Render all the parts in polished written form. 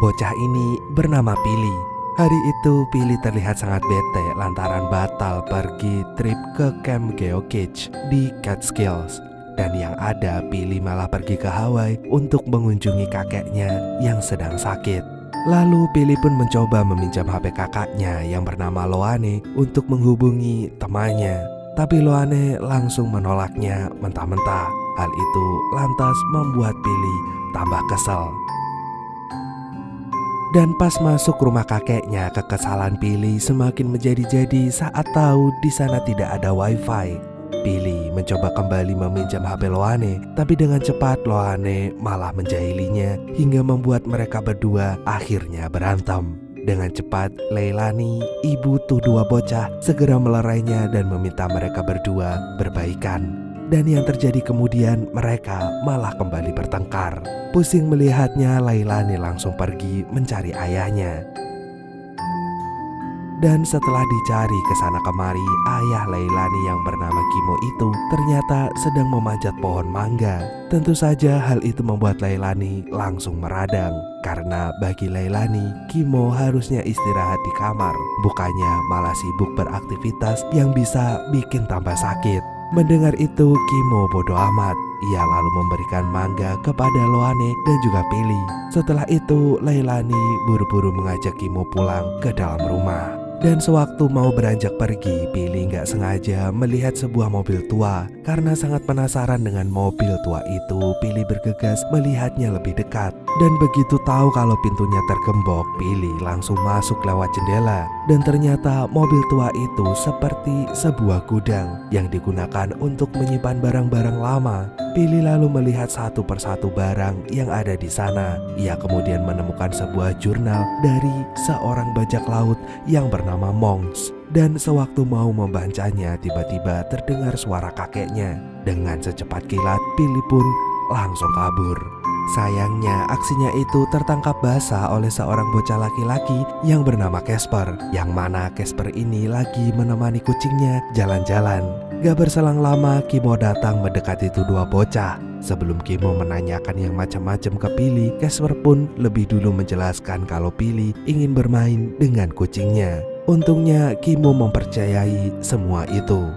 Bocah ini bernama Pili. Hari itu Pili terlihat sangat bete lantaran batal pergi trip ke Camp Geocache di Catskills. Dan yang ada Pili malah pergi ke Hawaii untuk mengunjungi kakeknya yang sedang sakit. Lalu Pili pun mencoba meminjam HP kakaknya yang bernama Loane untuk menghubungi temannya. Tapi Loane langsung menolaknya mentah-mentah. Hal itu lantas membuat Pili tambah kesal. Dan pas masuk rumah kakeknya, kekesalan Pili semakin menjadi-jadi saat tahu di sana tidak ada wifi. Pili mencoba kembali meminjam HP Loane, tapi dengan cepat Loane malah menjahilinya hingga membuat mereka berdua akhirnya berantem. Dengan cepat Leilani, ibu tuh dua bocah, segera melerainya dan meminta mereka berdua berbaikan. Dan yang terjadi kemudian, mereka malah kembali bertengkar. Pusing melihatnya, Leilani langsung pergi mencari ayahnya. Dan setelah dicari ke sana kemari, ayah Leilani yang bernama Kimo itu ternyata sedang memanjat pohon mangga. Tentu saja hal itu membuat Leilani langsung meradang. Karena bagi Leilani, Kimo harusnya istirahat di kamar, bukannya malah sibuk beraktivitas yang bisa bikin tambah sakit. Mendengar itu, Kimo bodoh amat. Ia lalu memberikan mangga kepada Loane dan juga Pili. Setelah itu, Leilani buru-buru mengajak Kimo pulang ke dalam rumah. Dan sewaktu mau beranjak pergi, Pili nggak sengaja melihat sebuah mobil tua. Karena sangat penasaran dengan mobil tua itu, Pili bergegas melihatnya lebih dekat. Dan begitu tahu kalau pintunya tergembok, Pili langsung masuk lewat jendela. Dan ternyata mobil tua itu seperti sebuah gudang yang digunakan untuk menyimpan barang-barang lama. Pili lalu melihat satu persatu barang yang ada di sana. Ia kemudian menemukan sebuah jurnal dari seorang bajak laut yang bernama Monks. Dan sewaktu mau membacanya, tiba-tiba terdengar suara kakeknya. Dengan secepat kilat, Pili pun langsung kabur. Sayangnya aksinya itu tertangkap basah oleh seorang bocah laki-laki yang bernama Casper. Yang mana Casper ini lagi menemani kucingnya jalan-jalan. Gak berselang lama, Kimo datang mendekati itu dua bocah. Sebelum Kimo menanyakan yang macam-macam ke Pili, Casper pun lebih dulu menjelaskan kalau Pili ingin bermain dengan kucingnya. Untungnya Kimo mempercayai semua itu.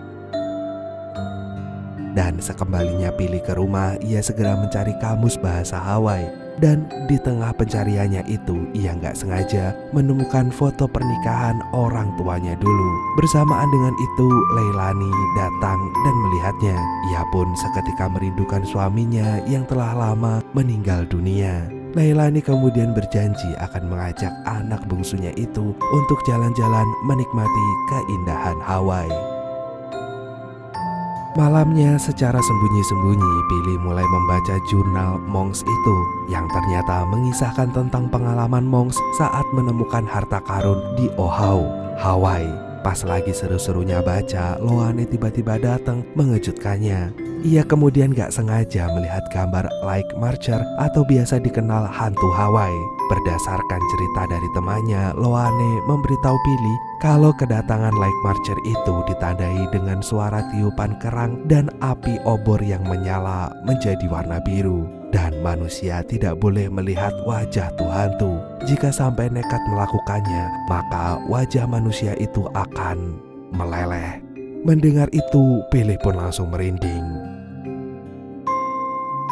Dan sekembalinya Pili ke rumah, ia segera mencari kamus bahasa Hawaii. Dan di tengah pencariannya itu, ia nggak sengaja menemukan foto pernikahan orang tuanya dulu. Bersamaan dengan itu, Leilani datang dan melihatnya. Ia pun seketika merindukan suaminya yang telah lama meninggal dunia. Leilani kemudian berjanji akan mengajak anak bungsunya itu untuk jalan-jalan menikmati keindahan Hawaii. Malamnya secara sembunyi-sembunyi, Pili mulai membaca jurnal Monks itu yang ternyata mengisahkan tentang pengalaman Monks saat menemukan harta karun di Oahu, Hawaii. Pas lagi seru-serunya baca, Loane tiba-tiba datang mengejutkannya. Ia kemudian gak sengaja melihat gambar Lake Marcher atau biasa dikenal hantu Hawaii. Berdasarkan cerita dari temannya, Loane memberitahu Pili kalau kedatangan Lake Marcher itu ditandai dengan suara tiupan kerang dan api obor yang menyala menjadi warna biru. Dan manusia tidak boleh melihat wajah tuh hantu. Jika sampai nekat melakukannya, maka wajah manusia itu akan meleleh. Mendengar itu, Pili pun langsung merinding.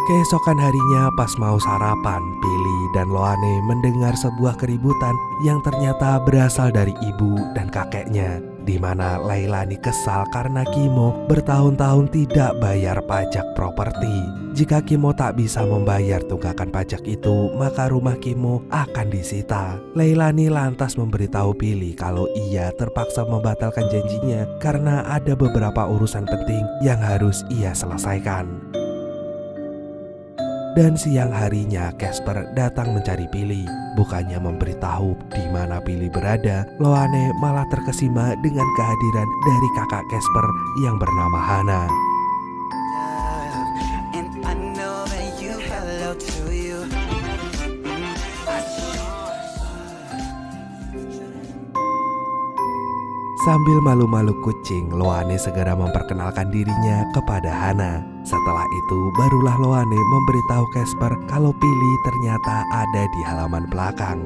Keesokan harinya pas mau sarapan, Pili dan Loane mendengar sebuah keributan yang ternyata berasal dari ibu dan kakeknya, di mana Leilani kesal karena Kimo bertahun-tahun tidak bayar pajak properti. Jika Kimo tak bisa membayar tunggakan pajak itu, maka rumah Kimo akan disita. Leilani lantas memberitahu Pili kalau ia terpaksa membatalkan janjinya karena ada beberapa urusan penting yang harus ia selesaikan. Dan siang harinya Casper datang mencari Pili. Bukannya memberitahu di mana Pili berada, Loane malah terkesima dengan kehadiran dari kakak Casper yang bernama Hana. Sambil malu-malu kucing, Loane segera memperkenalkan dirinya kepada Hana. Setelah itu barulah Loane memberitahu Casper kalau Billy ternyata ada di halaman belakang.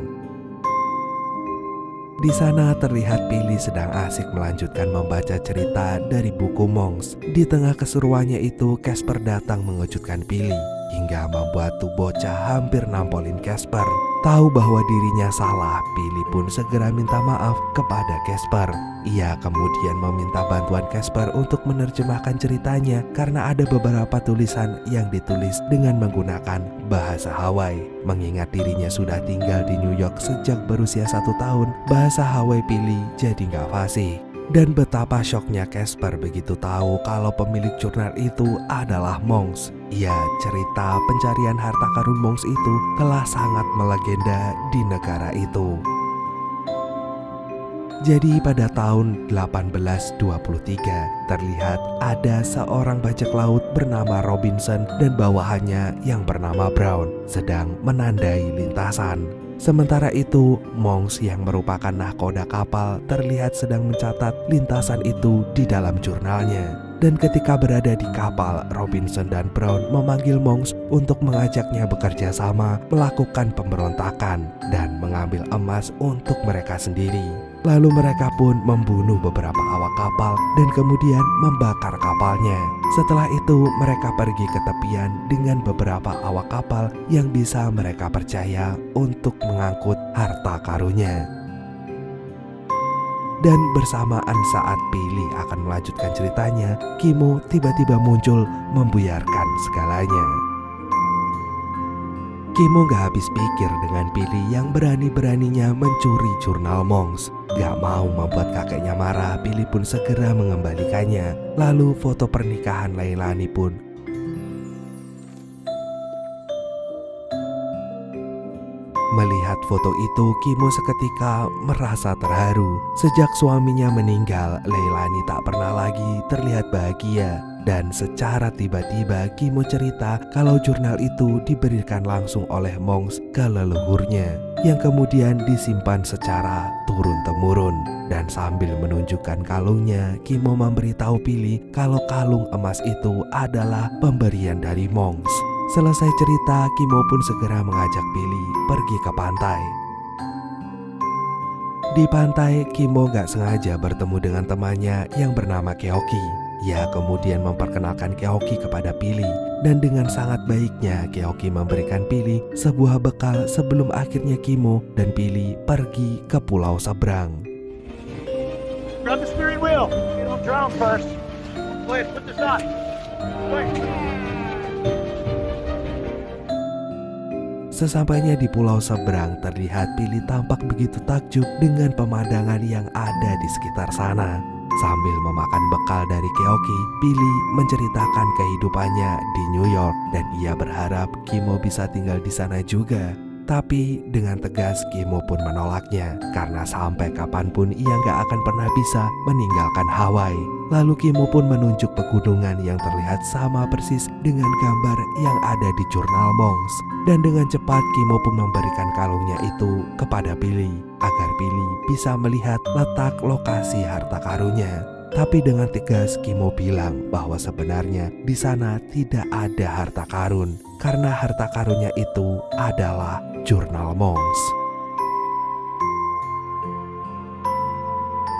Di sana terlihat Billy sedang asik melanjutkan membaca cerita dari buku Monks. Di tengah keseruannya itu, Casper datang mengejutkan Billy hingga membuat tuh bocah hampir nampolin Casper. Tahu bahwa dirinya salah, Billy pun segera minta maaf kepada Casper. Ia kemudian meminta bantuan Casper untuk menerjemahkan ceritanya karena ada beberapa tulisan yang ditulis dengan menggunakan bahasa Hawaii. Mengingat dirinya sudah tinggal di New York sejak berusia 1 tahun, bahasa Hawaii Billy jadi gak fasih. Dan betapa syoknya Casper begitu tahu kalau pemilik jurnal itu adalah Monks. Ya, cerita pencarian harta karun Monks itu telah sangat melegenda di negara itu. Jadi pada tahun 1823 terlihat ada seorang bajak laut bernama Robinson dan bawahannya yang bernama Brown sedang menandai lintasan. Sementara itu, Monks yang merupakan nahkoda kapal terlihat sedang mencatat lintasan itu di dalam jurnalnya. Dan ketika berada di kapal, Robinson dan Brown memanggil Monks untuk mengajaknya bekerja sama melakukan pemberontakan dan mengambil emas untuk mereka sendiri. Lalu mereka pun membunuh beberapa awak kapal dan kemudian membakar kapalnya. Setelah itu mereka pergi ke tepian dengan beberapa awak kapal yang bisa mereka percaya untuk mengangkut harta karunnya. Dan bersamaan saat Billy akan melanjutkan ceritanya, Kimo tiba-tiba muncul membuyarkan segalanya. Kimo gak habis pikir dengan Billy yang berani-beraninya mencuri jurnal Monks. Gak mau membuat kakeknya marah, Billy pun segera mengembalikannya. Lalu foto pernikahan Leilani pun melihat foto itu, Kimo seketika merasa terharu. Sejak suaminya meninggal, Leilani tak pernah lagi terlihat bahagia. Dan secara tiba-tiba Kimo cerita kalau jurnal itu diberikan langsung oleh Monks ke leluhurnya, yang kemudian disimpan secara turun-temurun. Dan sambil menunjukkan kalungnya, Kimo memberitahu Billy kalau kalung emas itu adalah pemberian dari Monks. Selesai cerita, Kimo pun segera mengajak Billy pergi ke pantai. Di pantai, Kimo gak sengaja bertemu dengan temannya yang bernama Keoki. Ia kemudian memperkenalkan Keoki kepada Billy, dan dengan sangat baiknya Keoki memberikan Billy sebuah bekal sebelum akhirnya Kimo dan Billy pergi ke pulau seberang. Grab the steering wheel. You don't drown first. Wait, put this on. Wait. Sesampainya di pulau seberang, terlihat Billy tampak begitu takjub dengan pemandangan yang ada di sekitar sana. Sambil memakan bekal dari Keoki, Billy menceritakan kehidupannya di New York dan ia berharap Kimo bisa tinggal di sana juga. Tapi dengan tegas Kimo pun menolaknya karena sampai kapanpun ia gak akan pernah bisa meninggalkan Hawaii. Lalu Kimo pun menunjuk pegunungan yang terlihat sama persis dengan gambar yang ada di jurnal Monks. Dan dengan cepat Kimo pun memberikan kalungnya itu kepada Billy agar Billy bisa melihat letak lokasi harta karunnya. Tapi dengan tegas Kimo bilang bahwa sebenarnya di sana tidak ada harta karun karena harta karunnya itu adalah jurnal Monks.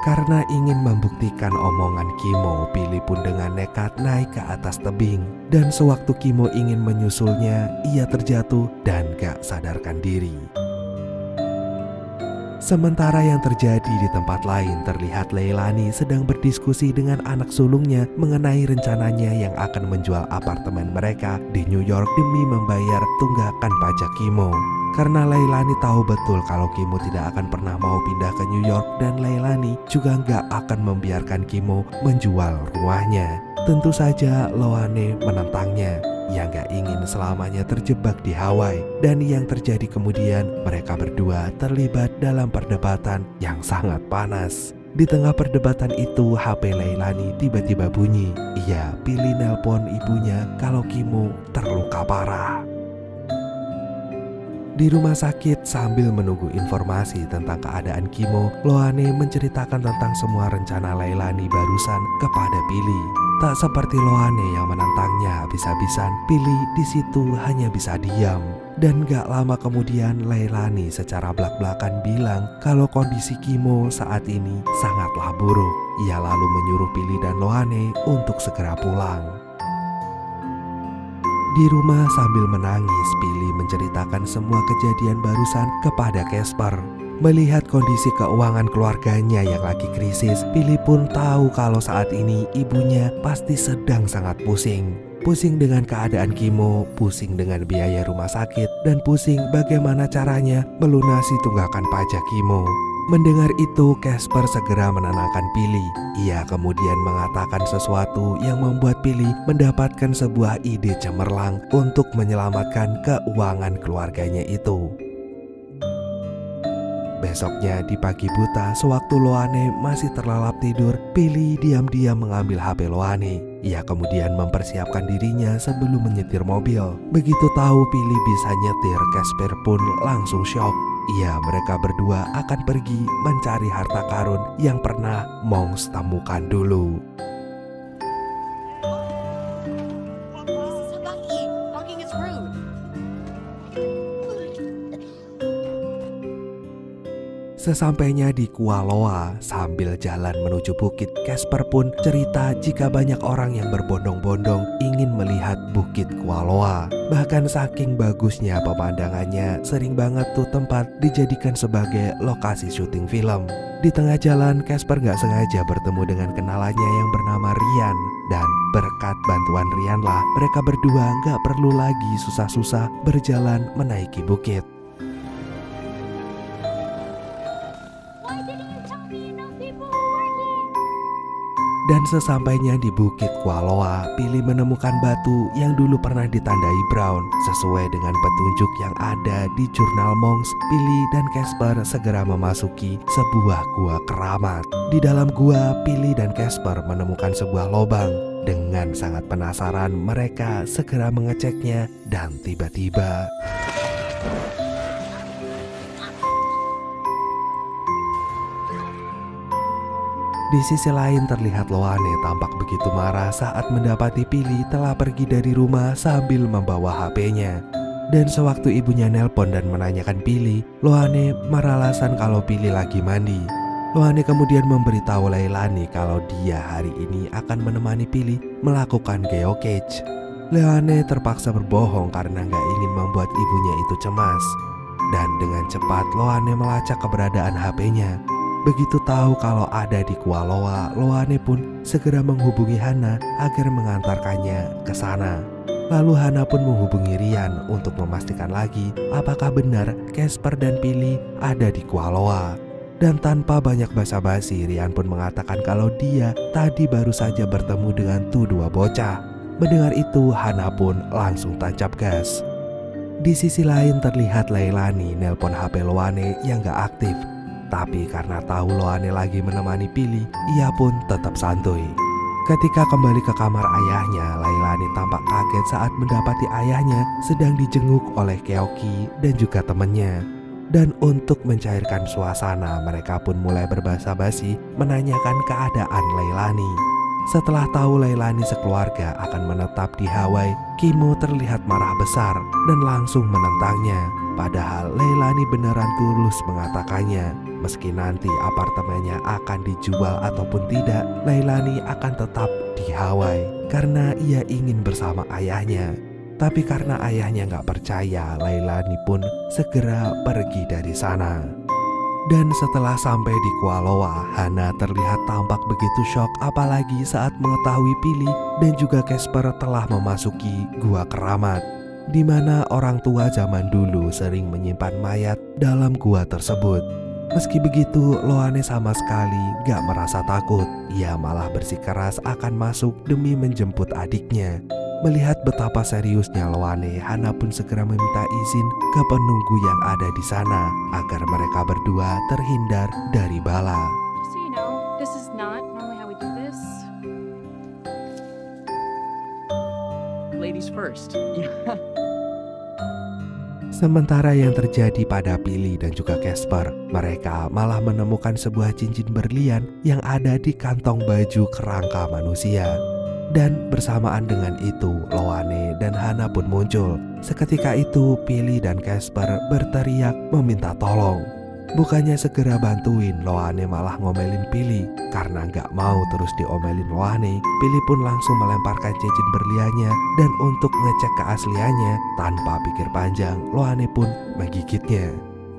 Karena ingin membuktikan omongan Kimo, Billy pun dengan nekat naik ke atas tebing. Dan sewaktu Kimo ingin menyusulnya, ia terjatuh dan gak sadarkan diri. Sementara yang terjadi di tempat lain, terlihat Leilani sedang berdiskusi dengan anak sulungnya mengenai rencananya yang akan menjual apartemen mereka di New York demi membayar tunggakan pajak Kimo. Karena Leilani tahu betul kalau Kimo tidak akan pernah mau pindah ke New York, dan Leilani juga nggak akan membiarkan Kimo menjual rumahnya. Tentu saja Loane menentangnya. Ia nggak ingin selamanya terjebak di Hawaii. Dan yang terjadi kemudian, mereka berdua terlibat dalam perdebatan yang sangat panas. Di tengah perdebatan itu, HP Leilani tiba-tiba bunyi. Ia pilih nelpon ibunya kalau Kimo terluka parah. Di rumah sakit sambil menunggu informasi tentang keadaan Kimo, Loane menceritakan tentang semua rencana Leilani barusan kepada Billy. Tak seperti Loane yang menantangnya habis-habisan, Billy di situ hanya bisa diam. Dan gak lama kemudian Leilani secara blak-blakan bilang kalau kondisi Kimo saat ini sangatlah buruk. Ia lalu menyuruh Billy dan Loane untuk segera pulang. Di rumah sambil menangis, Billy menceritakan semua kejadian barusan kepada Casper. Melihat kondisi keuangan keluarganya yang lagi krisis, Billy pun tahu kalau saat ini ibunya pasti sedang sangat pusing. Pusing dengan keadaan Kimo, pusing dengan biaya rumah sakit, dan pusing bagaimana caranya melunasi tunggakan pajak Kimo. Mendengar itu, Casper segera menenangkan Billy. Ia kemudian mengatakan sesuatu yang membuat Billy mendapatkan sebuah ide cemerlang untuk menyelamatkan keuangan keluarganya itu. Besoknya di pagi buta, sewaktu Loane masih terlelap tidur, Billy diam-diam mengambil HP Loane. Ia kemudian mempersiapkan dirinya sebelum menyetir mobil. Begitu tahu Billy bisa nyetir, Casper pun langsung shock. Mereka berdua akan pergi mencari harta karun yang pernah Monks temukan dulu. Sesampainya di Kualoa, sambil jalan menuju bukit, Casper pun cerita jika banyak orang yang berbondong-bondong ingin melihat bukit Kualoa. Bahkan saking bagusnya pemandangannya, sering banget tuh tempat dijadikan sebagai lokasi syuting film. Di tengah jalan, Casper gak sengaja bertemu dengan kenalannya yang bernama Rian. Dan berkat bantuan Rian lah, mereka berdua gak perlu lagi susah-susah berjalan menaiki bukit. Dan sesampainya di bukit Kualoa, Billy menemukan batu yang dulu pernah ditandai Brown. Sesuai dengan petunjuk yang ada di jurnal Monks, Billy dan Casper segera memasuki sebuah gua keramat. Di dalam gua, Billy dan Casper menemukan sebuah lubang. Dengan sangat penasaran, mereka segera mengeceknya dan tiba-tiba di sisi lain terlihat Loane tampak begitu marah saat mendapati Billy telah pergi dari rumah sambil membawa HP-nya. Dan sewaktu ibunya nelpon dan menanyakan Billy, Loane meralasan kalau Billy lagi mandi. Loane kemudian memberitahu Leilani kalau dia hari ini akan menemani Billy melakukan geocache. Loane terpaksa berbohong karena gak ingin membuat ibunya itu cemas. Dan dengan cepat Loane melacak keberadaan HP-nya. Begitu tahu kalau ada di Kualoa, Loane pun segera menghubungi Hana agar mengantarkannya ke sana. Lalu Hana pun menghubungi Rian untuk memastikan lagi apakah benar Casper dan Billy ada di Kualoa. Dan tanpa banyak basa-basi, Rian pun mengatakan kalau dia tadi baru saja bertemu dengan tuh dua bocah. Mendengar itu, Hana pun langsung tancap gas. Di sisi lain terlihat Leilani nelpon HP Loane yang gak aktif. Tapi karena tahu Loane lagi menemani Billy, ia pun tetap santuy. Ketika kembali ke kamar ayahnya, Leilani tampak kaget saat mendapati ayahnya sedang dijenguk oleh Keoki dan juga temannya. Dan untuk mencairkan suasana, mereka pun mulai berbasa-basi menanyakan keadaan Leilani. Setelah tahu Leilani sekeluarga akan menetap di Hawaii, Kimo terlihat marah besar dan langsung menentangnya. Padahal Leilani beneran tulus mengatakannya. Meski nanti apartemennya akan dijual ataupun tidak, Leilani akan tetap di Hawaii karena ia ingin bersama ayahnya. Tapi karena ayahnya gak percaya, Leilani pun segera pergi dari sana. Dan setelah sampai di Kualoa, Hana terlihat tampak begitu syok apalagi saat mengetahui Billy dan juga Casper telah memasuki gua keramat, di mana orang tua zaman dulu sering menyimpan mayat dalam gua tersebut. Meski begitu, Loane sama sekali gak merasa takut. Ia malah bersikeras akan masuk demi menjemput adiknya. Melihat betapa seriusnya Loane, Hana pun segera meminta izin ke penunggu yang ada di sana agar mereka berdua terhindar dari bala. Just so you know, this is not normally how we do this. Ladies first. Sementara yang terjadi pada Billy dan juga Casper, mereka malah menemukan sebuah cincin berlian yang ada di kantong baju kerangka manusia. Dan bersamaan dengan itu, Loane dan Hana pun muncul. Seketika itu, Billy dan Casper berteriak meminta tolong. Bukannya segera bantuin, Loane malah ngomelin Billy. Karena gak mau terus diomelin Loane, Billy pun langsung melemparkan cincin berliannya. Dan untuk ngecek keasliannya, tanpa pikir panjang, Loane pun menggigitnya.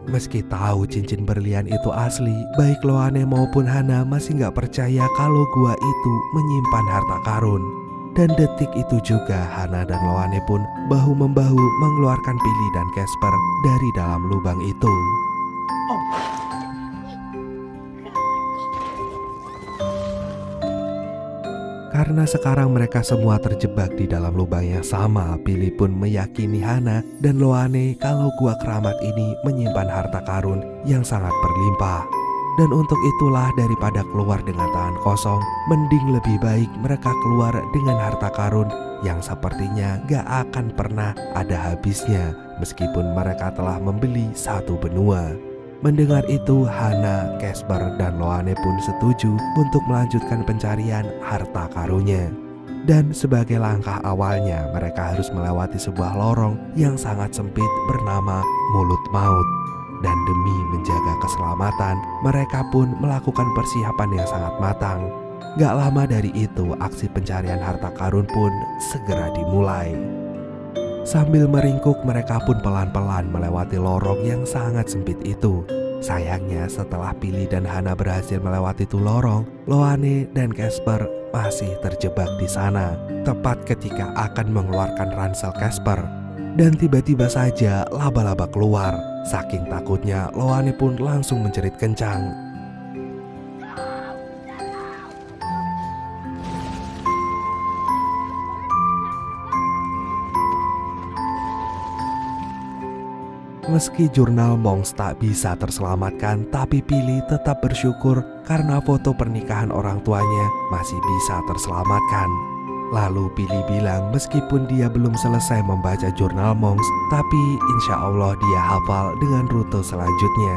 Meski tahu cincin berlian itu asli, baik Loane maupun Hana masih gak percaya kalau gua itu menyimpan harta karun. Dan detik itu juga Hana dan Loane pun bahu-membahu mengeluarkan Billy dan Casper dari dalam lubang itu. Karena sekarang mereka semua terjebak di dalam lubang yang sama, Billy pun meyakini Hana dan Loane kalau gua keramat ini menyimpan harta karun yang sangat berlimpah. Dan untuk itulah daripada keluar dengan tangan kosong, mending lebih baik mereka keluar dengan harta karun yang sepertinya gak akan pernah ada habisnya meskipun mereka telah membeli satu benua. Mendengar itu, Hana, Casper, dan Loane pun setuju untuk melanjutkan pencarian harta karunnya. Dan sebagai langkah awalnya, mereka harus melewati sebuah lorong yang sangat sempit bernama Mulut Maut. Dan demi menjaga keselamatan, mereka pun melakukan persiapan yang sangat matang. Gak lama dari itu, aksi pencarian harta karun pun segera dimulai. Sambil meringkuk, mereka pun pelan-pelan melewati lorong yang sangat sempit itu. Sayangnya setelah Billy dan Hana berhasil melewati itu lorong, Loane dan Casper masih terjebak di sana. Tepat ketika akan mengeluarkan ransel Casper. Dan tiba-tiba saja laba-laba keluar. Saking takutnya, Loane pun langsung menjerit kencang. Meski jurnal Monks tak bisa terselamatkan, tapi Billy tetap bersyukur karena foto pernikahan orang tuanya masih bisa terselamatkan. Lalu Billy bilang meskipun dia belum selesai membaca jurnal Monks, tapi insya Allah dia hafal dengan rute selanjutnya.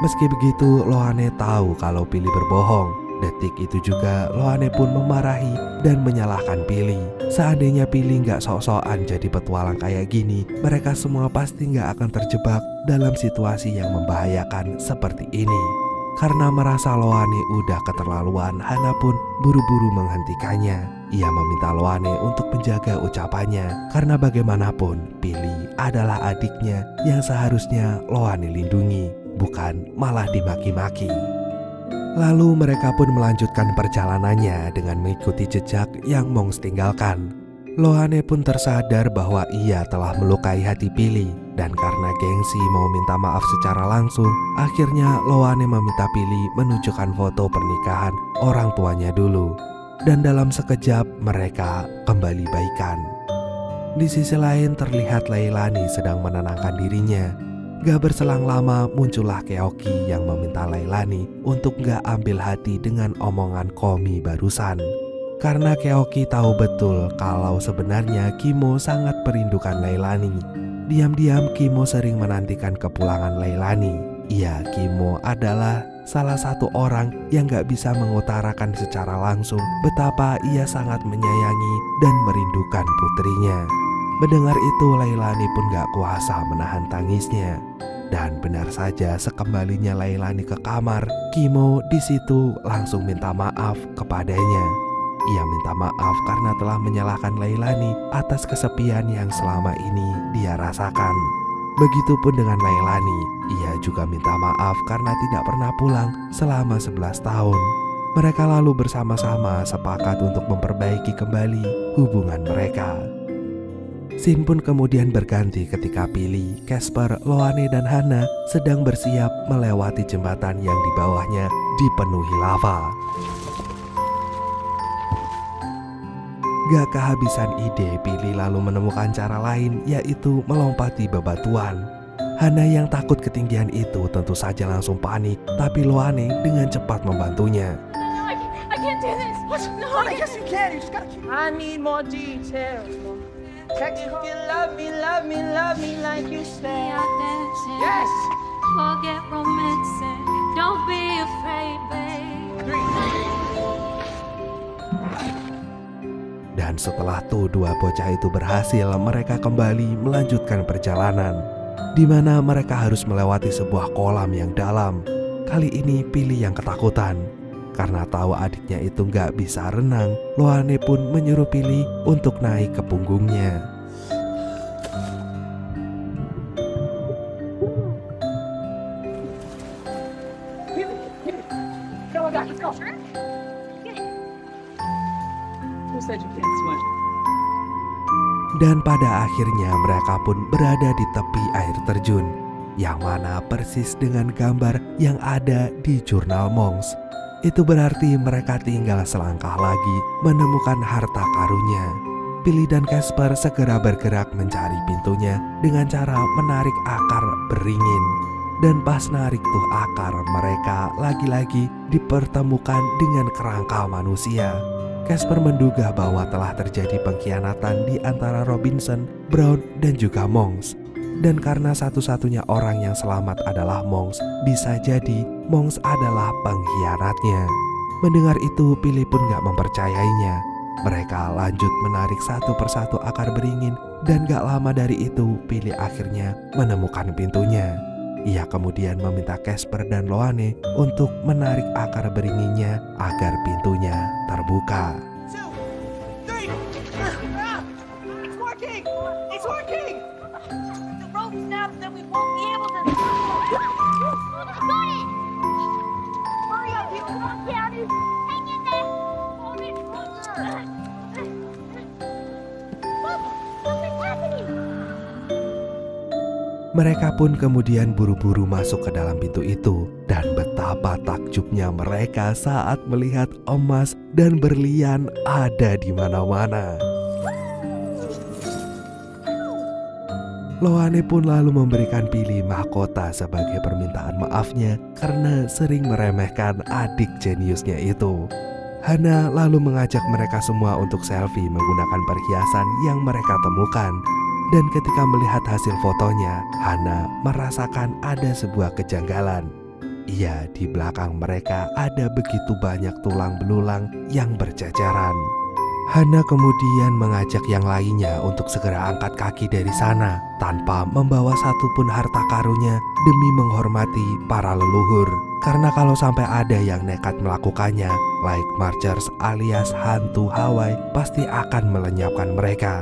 Meski begitu, Loane tahu kalau Billy berbohong. Detik itu juga Loane pun memarahi dan menyalahkan Billy. Seandainya Billy gak sok-sokan jadi petualang kayak gini, mereka semua pasti gak akan terjebak dalam situasi yang membahayakan seperti ini. Karena merasa Loane udah keterlaluan, Hana pun buru-buru menghentikannya. Ia meminta Loane untuk menjaga ucapannya, karena bagaimanapun Billy adalah adiknya yang seharusnya Loane lindungi, bukan malah dimaki-maki. Lalu mereka pun melanjutkan perjalanannya dengan mengikuti jejak yang Monks tinggalkan. Loane pun tersadar bahwa ia telah melukai hati Billy, dan karena gengsi mau minta maaf secara langsung, akhirnya Loane meminta Billy menunjukkan foto pernikahan orang tuanya dulu. Dan dalam sekejap mereka kembali baikan. Di sisi lain terlihat Leilani sedang menenangkan dirinya. Gak berselang lama muncullah Keoki yang meminta Leilani untuk gak ambil hati dengan omongan Komi barusan. Karena Keoki tahu betul kalau sebenarnya Kimo sangat merindukan Leilani. Diam-diam Kimo sering menantikan kepulangan Leilani. Iya, Kimo adalah salah satu orang yang gak bisa mengutarakan secara langsung betapa ia sangat menyayangi dan merindukan putrinya. Mendengar itu, Leilani pun gak kuasa menahan tangisnya. Dan benar saja, sekembalinya Leilani ke kamar, Kimo di situ langsung minta maaf kepadanya. Ia minta maaf karena telah menyalahkan Leilani atas kesepian yang selama ini dia rasakan. Begitupun dengan Leilani, ia juga minta maaf karena tidak pernah pulang selama 11 tahun. Mereka lalu bersama-sama sepakat untuk memperbaiki kembali hubungan mereka. Scene pun kemudian berganti ketika Billy, Casper, Loane, dan Hana sedang bersiap melewati jembatan yang di bawahnya dipenuhi lava. Gak kehabisan ide, Billy lalu menemukan cara lain, yaitu melompati bebatuan. Hana yang takut ketinggian itu tentu saja langsung panik, tapi Loane dengan cepat membantunya. I can't do this. No, I Yes, you can. You just gotta keep. I need more details. Text if you love me like you said. Yes. Forget romancing. Don't be afraid, babe. 3. Dan setelah dua bocah itu berhasil, mereka kembali melanjutkan perjalanan, di mana mereka harus melewati sebuah kolam yang dalam. Kali ini Billy yang ketakutan. Karena tahu adiknya itu nggak bisa renang, Loane pun menyuruh Billy untuk naik ke punggungnya. Come on, guys, let's go. Who said you can't swim? Dan pada akhirnya mereka pun berada di tepi air terjun, yang mana persis dengan gambar yang ada di jurnal Monks. Itu berarti mereka tinggal selangkah lagi menemukan harta karunnya. Billy dan Casper segera bergerak mencari pintunya dengan cara menarik akar beringin. Dan pas narik tuh akar, mereka lagi-lagi dipertemukan dengan kerangka manusia. Casper menduga bahwa telah terjadi pengkhianatan di antara Robinson, Brown, dan juga Monks. Dan karena satu-satunya orang yang selamat adalah Monks, bisa jadi Monks adalah pengkhianatnya. Mendengar itu, Billy pun gak mempercayainya. Mereka lanjut menarik satu persatu akar beringin, dan gak lama dari itu, Billy akhirnya menemukan pintunya. Ia kemudian meminta Casper dan Loane untuk menarik akar beringinnya agar pintunya terbuka. 2, 3. It's working! It's working! The rope snaps and we won't be able to. Buddy! Hurry up, you come on, Daddy! Hang in there! Hold it closer! Look! Something's happening! Mereka pun kemudian buru-buru masuk ke dalam pintu itu, dan betapa takjubnya mereka saat melihat emas dan berlian ada di mana-mana. Loane pun lalu memberikan Billy mahkota sebagai permintaan maafnya karena sering meremehkan adik jeniusnya itu. Hana lalu mengajak mereka semua untuk selfie menggunakan perhiasan yang mereka temukan. Dan ketika melihat hasil fotonya, Hana merasakan ada sebuah kejanggalan. Iya, di belakang mereka ada begitu banyak tulang belulang yang berceceran. Hana kemudian mengajak yang lainnya untuk segera angkat kaki dari sana tanpa membawa satupun harta karunnya demi menghormati para leluhur. Karena kalau sampai ada yang nekat melakukannya, like Marchers alias hantu Hawaii pasti akan melenyapkan mereka.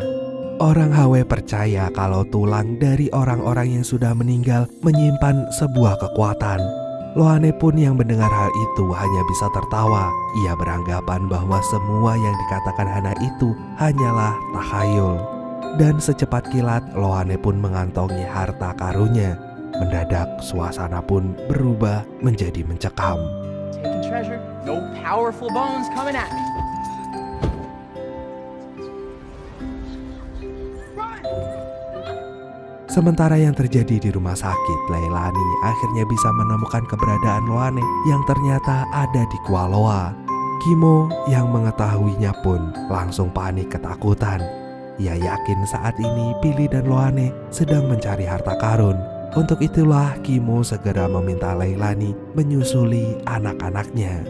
Orang Hawaii percaya kalau tulang dari orang-orang yang sudah meninggal menyimpan sebuah kekuatan. Loane pun yang mendengar hal itu hanya bisa tertawa. Ia beranggapan bahwa semua yang dikatakan Hana itu hanyalah takhayul. Dan secepat kilat, Loane pun mengantongi harta karunnya. Mendadak suasana pun berubah menjadi mencekam. Taking treasure, no powerful bones coming at me. Sementara yang terjadi di rumah sakit, Leilani akhirnya bisa menemukan keberadaan Loane yang ternyata ada di Kualoa. Kimo yang mengetahuinya pun langsung panik ketakutan. Ia yakin saat ini Billy dan Loane sedang mencari harta karun. Untuk itulah Kimo segera meminta Leilani menyusuli anak-anaknya.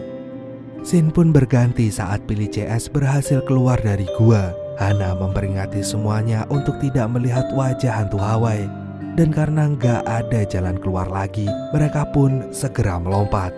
Scene pun berganti saat Billy CS berhasil keluar dari gua. Hana memperingati semuanya untuk tidak melihat wajah hantu Hawaii. Dan karena nggak ada jalan keluar lagi, mereka pun segera melompat.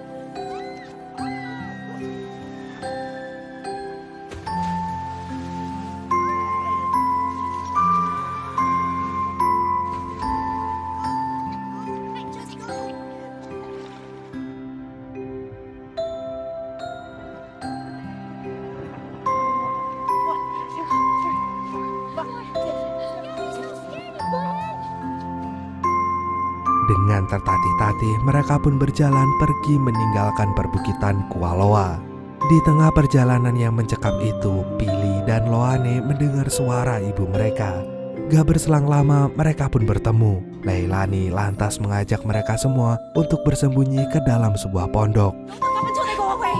Dengan tertatih-tatih, mereka pun berjalan pergi meninggalkan perbukitan Kualoa. Di tengah perjalanan yang mencekam itu, Billy dan Loane mendengar suara ibu mereka. Gak berselang lama, mereka pun bertemu. Leilani lantas mengajak mereka semua untuk bersembunyi ke dalam sebuah pondok. Don't look up until they go away!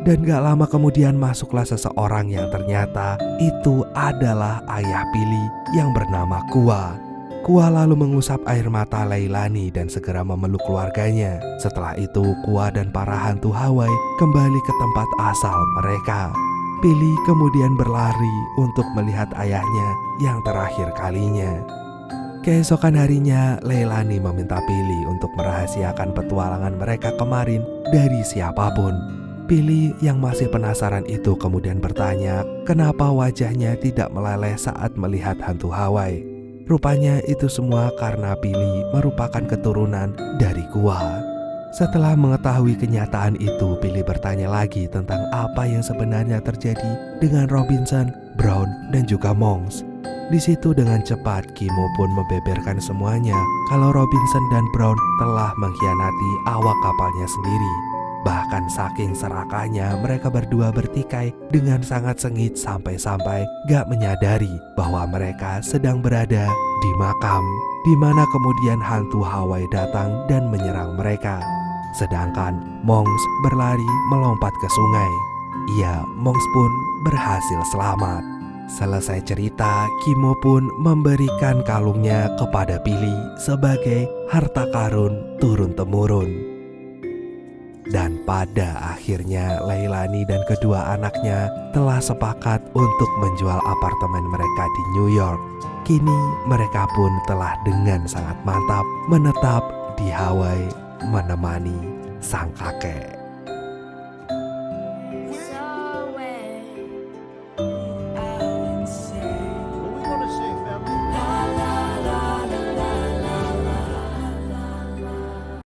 Dan gak lama kemudian masuklah seseorang yang ternyata itu adalah ayah Billy yang bernama Kua. Kua lalu mengusap air mata Leilani dan segera memeluk keluarganya. Setelah itu, Kua dan para hantu Hawaii kembali ke tempat asal mereka. Billy kemudian berlari untuk melihat ayahnya yang terakhir kalinya. Keesokan harinya, Leilani meminta Billy untuk merahasiakan petualangan mereka kemarin dari siapapun. Billy yang masih penasaran itu kemudian bertanya kenapa wajahnya tidak meleleh saat melihat hantu Hawaii. Rupanya itu semua karena Billy merupakan keturunan dari Kua. Setelah mengetahui kenyataan itu, Billy bertanya lagi tentang apa yang sebenarnya terjadi dengan Robinson, Brown, dan juga Monks. Di situ dengan cepat Kimo pun membeberkan semuanya kalau Robinson dan Brown telah mengkhianati awak kapalnya sendiri. Bahkan saking serakahnya mereka berdua bertikai dengan sangat sengit sampai-sampai gak menyadari bahwa mereka sedang berada di makam, di mana kemudian hantu Hawaii datang dan menyerang mereka. Sedangkan Monks berlari melompat ke sungai. Monks pun berhasil selamat. Selesai cerita, Kimo pun memberikan kalungnya kepada Billy sebagai harta karun turun-temurun. Dan pada akhirnya Leilani dan kedua anaknya telah sepakat untuk menjual apartemen mereka di New York. Kini mereka pun telah dengan sangat mantap menetap di Hawaii menemani sang kakek.